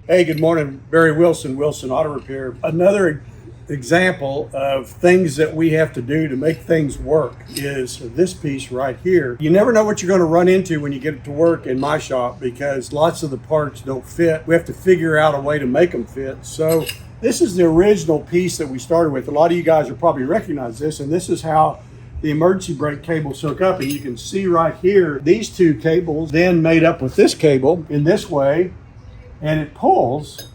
Hey, good morning. Barry Wilson, Wilson Auto Repair. Another example of things that we have to do to make things work is this piece right here. You never know what you're going to run into when you get to work in my shop because lots of the parts don't fit. We have to figure out a way to make them fit. So this is the original piece that we started with. A lot of you guys will probably recognize this, and this is how the emergency brake cables hook up. And you can see right here, these two cables then made up with this cable in this way, and it pulls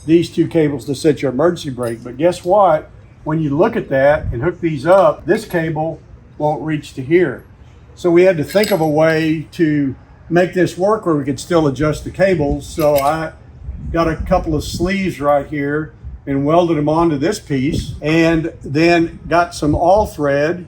these two cables to set your emergency brake. But guess what? When you look at that and hook these up, this cable won't reach to here. So we had to think of a way to make this work where we could still adjust the cables. So I got a couple of sleeves right here and welded them onto this piece, and then got some all thread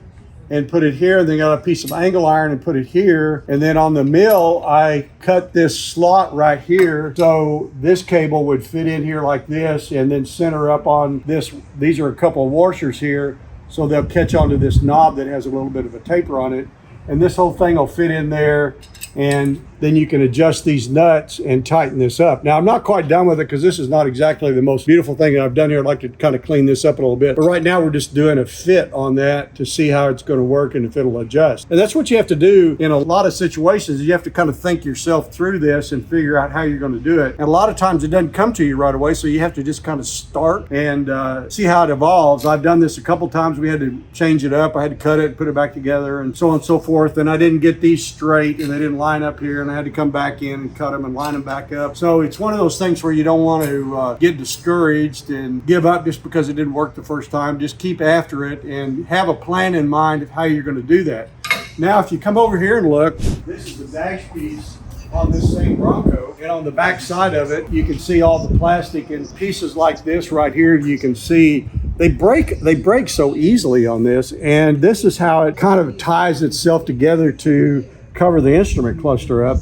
and put it here, and then got a piece of angle iron and put it here. And then on the mill, I cut this slot right here so this cable would fit in here like this and then center up on this. These are a couple of washers here, so they'll catch onto this knob that has a little bit of a taper on it. And this whole thing will fit in there, and then you can adjust these nuts and tighten this up. Now, I'm not quite done with it because this is not exactly the most beautiful thing that I've done here. I'd like to kind of clean this up a little bit. But right now, we're just doing a fit on that to see how it's going to work and if it'll adjust. And that's what you have to do in a lot of situations. You have to kind of think yourself through this and figure out how you're going to do it. And a lot of times it doesn't come to you right away, so you have to just kind of start and see how it evolves. I've done this a couple times. We had to change it up. I had to cut it, put it back together, and so on and so forth. And I didn't get these straight, and they didn't line up here, and I had to come back in and cut them and line them back up. So it's one of those things where you don't want to get discouraged and give up just because it didn't work the first time. Just keep after it and have a plan in mind of how you're going to do that. Now, if you come over here and look, this is the dash piece on this same Bronco, and on the back side of it, you can see all the plastic and pieces like this right here. You can see they break so easily on this, and this is how it kind of ties itself together to cover the instrument cluster up.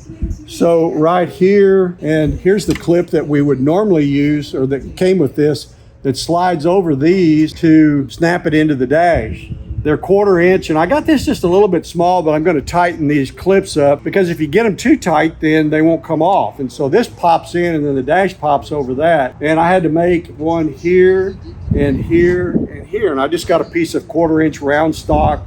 So right here, and here's the clip that we would normally use, or that came with this, that slides over these to snap it into the dash. They're 1/4 inch, and I got this just a little bit small, but I'm going to tighten these clips up because if you get them too tight, then they won't come off. And so this pops in, and then the dash pops over that. And I had to make one here and here and here, and I just got a piece of 1/4 inch round stock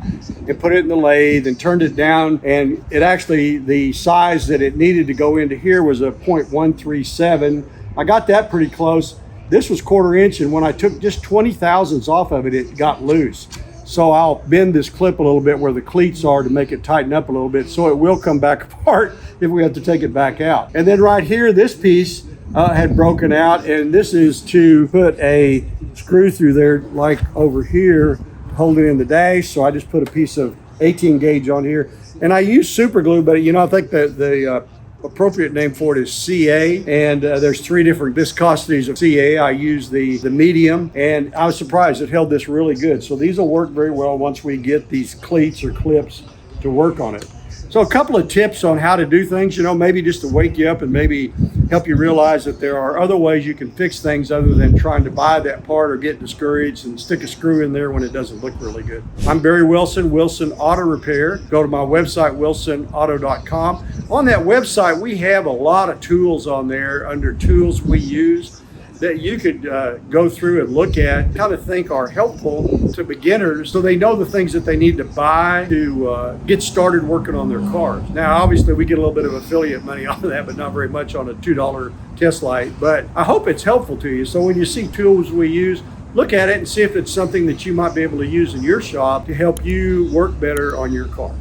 and put it in the lathe and turned it down, and it actually, the size that it needed to go into here was a 0.137. I got that pretty close. This was 1/4 inch, and when I took just 20 thousandths off of it, it got loose. So I'll bend this clip a little bit where the cleats are to make it tighten up a little bit, so it will come back apart if we have to take it back out. And then right here, this piece had broken out, and this is to put a screw through there like over here to hold it in the dash. So I just put a piece of 18 gauge on here, and I use super glue, but I think that the appropriate name for it is CA, and there's 3 different viscosities of CA. I use the medium, and I was surprised it held this really good. So these will work very well once we get these cleats or clips to work on it. So a couple of tips on how to do things, maybe just to wake you up and maybe help you realize that there are other ways you can fix things other than trying to buy that part or get discouraged and stick a screw in there when it doesn't look really good. I'm Barry Wilson, Wilson Auto Repair. Go to my website, wilsonauto.com. On that website, we have a lot of tools on there under tools we use that you could go through and look at, kind of think are helpful to beginners so they know the things that they need to buy to get started working on their cars. Now, obviously, we get a little bit of affiliate money off of that, but not very much on a $2 test light. But I hope it's helpful to you. So when you see tools we use, look at it and see if it's something that you might be able to use in your shop to help you work better on your car.